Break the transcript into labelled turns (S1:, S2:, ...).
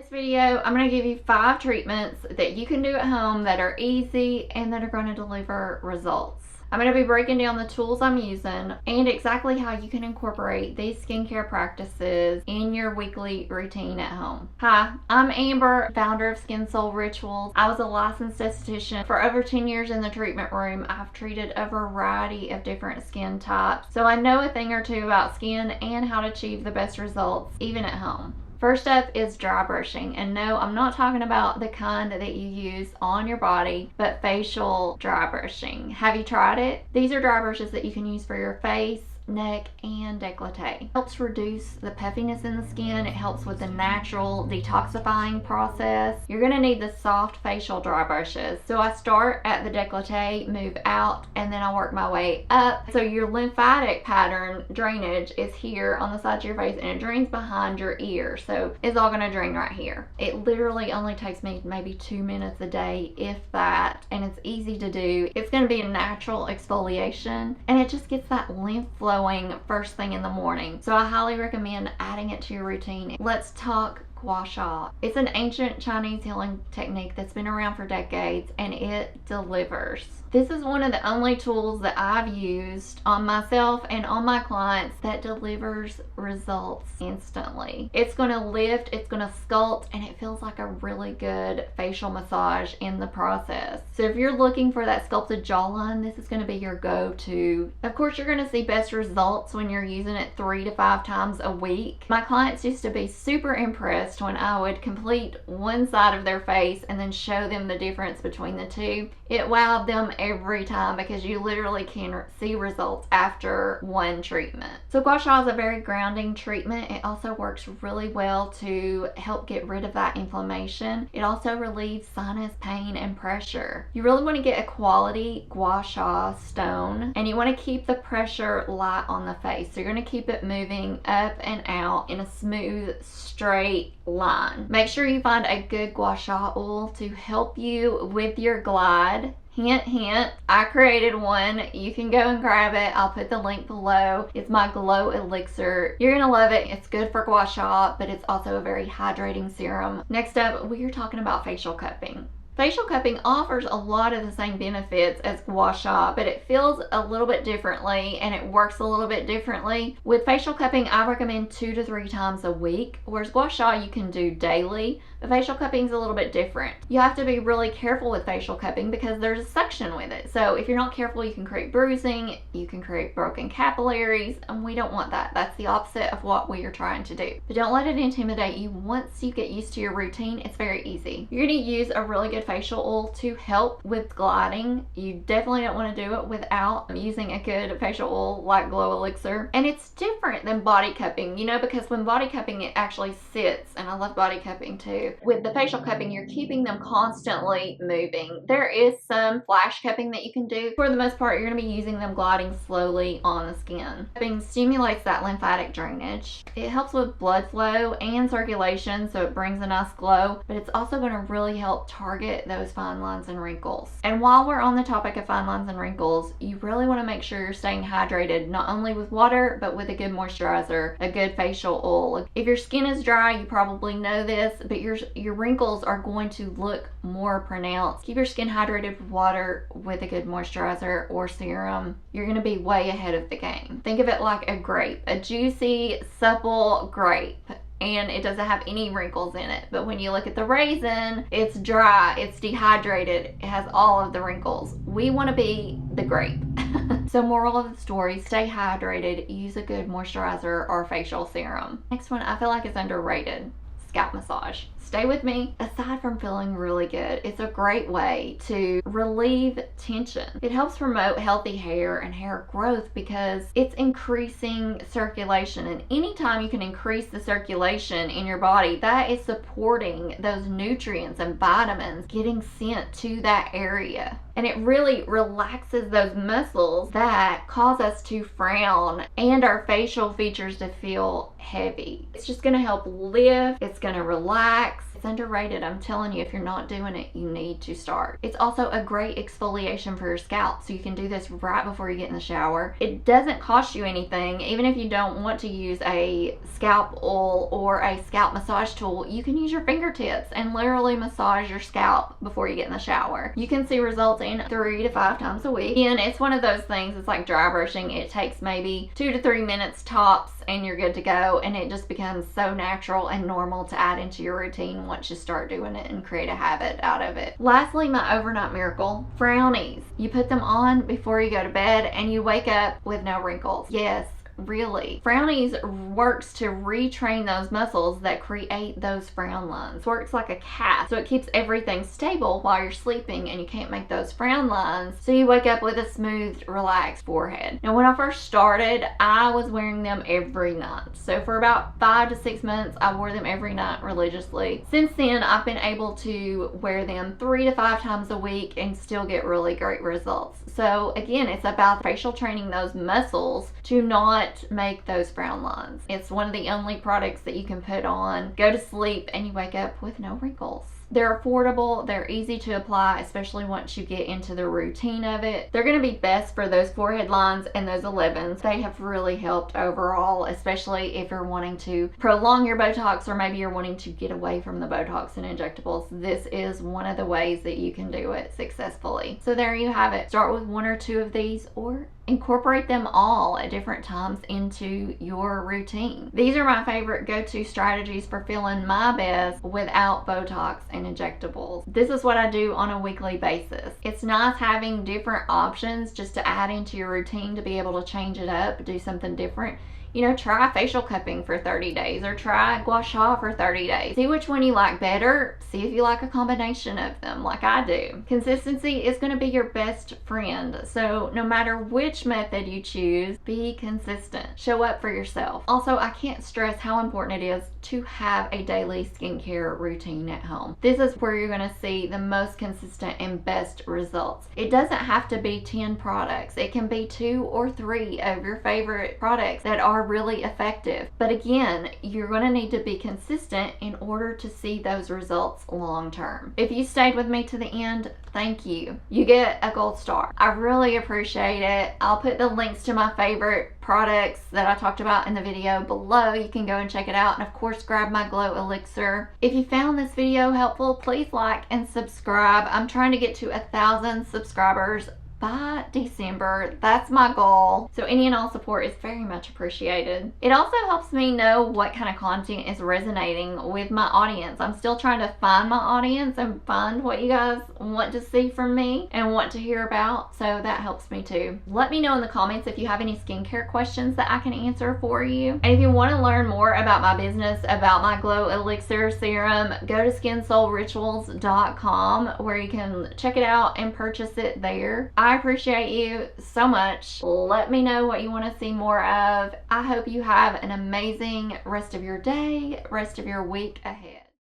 S1: this video, I'm going to give you 5 treatments that you can do at home that are easy and that are going to deliver results. I'm going to be breaking down the tools I'm using and exactly how you can incorporate these skincare practices in your weekly routine at home. Hi, I'm Amber, founder of Skin Soul Rituals. I was a licensed esthetician for over 10 years in the treatment room. I've treated a variety of different skin types, so I know a thing or two about skin and how to achieve the best results even at home. First up is dry brushing, and no, I'm not talking about the kind that you use on your body, but facial dry brushing. Have you tried it? These are dry brushes that you can use for your face, neck, and décolleté. It helps reduce the puffiness in the skin. It helps with the natural detoxifying process. You're going to need the soft facial dry brushes. So I start at the décolleté, move out, and then I work my way up. So your lymphatic pattern drainage is here on the sides of your face, and it drains behind your ear. So it's all going to drain right here. It literally only takes me maybe 2 minutes a day, if that, and it's easy to do. It's going to be a natural exfoliation, and it just gets that lymph flow first thing in the morning. So I highly recommend adding it to your routine. Let's talk gua sha. It's an ancient Chinese healing technique that's been around for decades, and it delivers. This is one of the only tools that I've used on myself and on my clients that delivers results instantly. It's going to lift, it's going to sculpt, and it feels like a really good facial massage in the process. So if you're looking for that sculpted jawline, this is going to be your go-to. Of course, you're going to see best results when you're using it 3 to 5 times a week. My clients used to be super impressed when I would complete one side of their face and then show them the difference between the two. It wowed them every time because you literally can see results after one treatment. So gua sha is a very grounding treatment. It also works really well to help get rid of that inflammation. It also relieves sinus pain and pressure. You really want to get a quality gua sha stone, and you want to keep the pressure light on the face. So you're going to keep it moving up and out in a smooth, straight line. Make sure you find a good gua sha oil to help you with your glide. Hint, hint, I created one. You can go and grab it. I'll put the link below. It's my Glow Elixir. You're gonna love it. It's good for gua sha, but it's also a very hydrating serum. Next up, we are talking about facial cupping. Facial cupping offers a lot of the same benefits as gua sha, but it feels a little bit differently and it works a little bit differently. With facial cupping, I recommend 2 to 3 times a week, whereas gua sha you can do daily. But facial cupping is a little bit different. You have to be really careful with facial cupping because there's a suction with it. So if you're not careful, you can create bruising, you can create broken capillaries, and we don't want that. That's the opposite of what we are trying to do. But don't let it intimidate you. Once you get used to your routine, it's very easy. You're going to use a really good facial oil to help with gliding. You definitely don't want to do it without using a good facial oil like Glow Elixir. And it's different than body cupping, you know, because when body cupping, it actually sits, and I love body cupping too. With the facial cupping, you're keeping them constantly moving. There is some flash cupping that you can do. For the most part, you're going to be using them gliding slowly on the skin. Cupping stimulates that lymphatic drainage. It helps with blood flow and circulation, so it brings a nice glow, but it's also going to really help target those fine lines and wrinkles. And while we're on the topic of fine lines and wrinkles, you really want to make sure you're staying hydrated, not only with water, but with a good moisturizer, a good facial oil. If your skin is dry, you probably know this, but your wrinkles are going to look more pronounced. Keep your skin hydrated with water with a good moisturizer or serum. You're going to be way ahead of the game. Think of it like a grape, a juicy, supple grape. And it doesn't have any wrinkles in it. But when you look at the raisin, it's dry, it's dehydrated, it has all of the wrinkles. We want to be the grape. So moral of the story, stay hydrated, use a good moisturizer or facial serum. Next one I feel like is underrated. Scalp massage. Stay with me. Aside from feeling really good, it's a great way to relieve tension. It helps promote healthy hair and hair growth because it's increasing circulation, and anytime you can increase the circulation in your body, that is supporting those nutrients and vitamins getting sent to that area. And it really relaxes those muscles that cause us to frown and our facial features to feel heavy. It's just going to help lift, it's going to relax, It's underrated. I'm telling you, if you're not doing it, you need to start. It's also a great exfoliation for your scalp, so you can do this right before you get in the shower. It doesn't cost you anything. Even if you don't want to use a scalp oil or a scalp massage tool, you can use your fingertips and literally massage your scalp before you get in the shower. You can see results in 3 to 5 times a week. And it's one of those things, it's like dry brushing. It takes maybe 2 to 3 minutes tops and you're good to go, and it just becomes so natural and normal to add into your routine once you start doing it and create a habit out of it. Lastly, my overnight miracle, frownies. You put them on before you go to bed and you wake up with no wrinkles. Yes, really. Frownies works to retrain those muscles that create those frown lines. Works like a cast, so it keeps everything stable while you're sleeping and you can't make those frown lines, so you wake up with a smooth, relaxed forehead. Now, when I first started, I was wearing them every night. So for about 5 to 6 months, I wore them every night religiously. Since then, I've been able to wear them 3 to 5 times a week and still get really great results. So again, it's about facial training those muscles to not make those frown lines. It's one of the only products that you can put on, go to sleep, and you wake up with no wrinkles. They're affordable, they're easy to apply, especially once you get into the routine of it. They're going to be best for those forehead lines and those 11s. They have really helped overall, especially if you're wanting to prolong your Botox or maybe you're wanting to get away from the Botox and injectables. This is one of the ways that you can do it successfully. So there you have it. Start with 1 or 2 of these, or incorporate them all at different times into your routine. These are my favorite go-to strategies for feeling my best without Botox and injectables. This is what I do on a weekly basis. It's nice having different options just to add into your routine, to be able to change it up, do something different. You know, try facial cupping for 30 days or try gua sha for 30 days. See which one you like better. See if you like a combination of them like I do. Consistency is going to be your best friend. So no matter which method you choose, be consistent. Show up for yourself. Also, I can't stress how important it is to have a daily skincare routine at home. This is where you're going to see the most consistent and best results. It doesn't have to be 10 products. It can be 2 or 3 of your favorite products that are really effective. But again, you're going to need to be consistent in order to see those results long term. If you stayed with me to the end, thank you. You get a gold star. I really appreciate it. I'll put the links to my favorite products that I talked about in the video below. You can go and check it out, and of course grab my glow elixir. If you found this video helpful, please like and subscribe. I'm trying to get to 1,000 subscribers by December. That's my goal. So any and all support is very much appreciated. It also helps me know what kind of content is resonating with my audience. I'm still trying to find my audience and find what you guys want to see from me and want to hear about. So that helps me too. Let me know in the comments if you have any skincare questions that I can answer for you. And if you want to learn more about my business, about my glow elixir serum, go to skinsoulrituals.com where you can check it out and purchase it there. I appreciate you so much. Let me know what you want to see more of. I hope you have an amazing rest of your day, rest of your week ahead.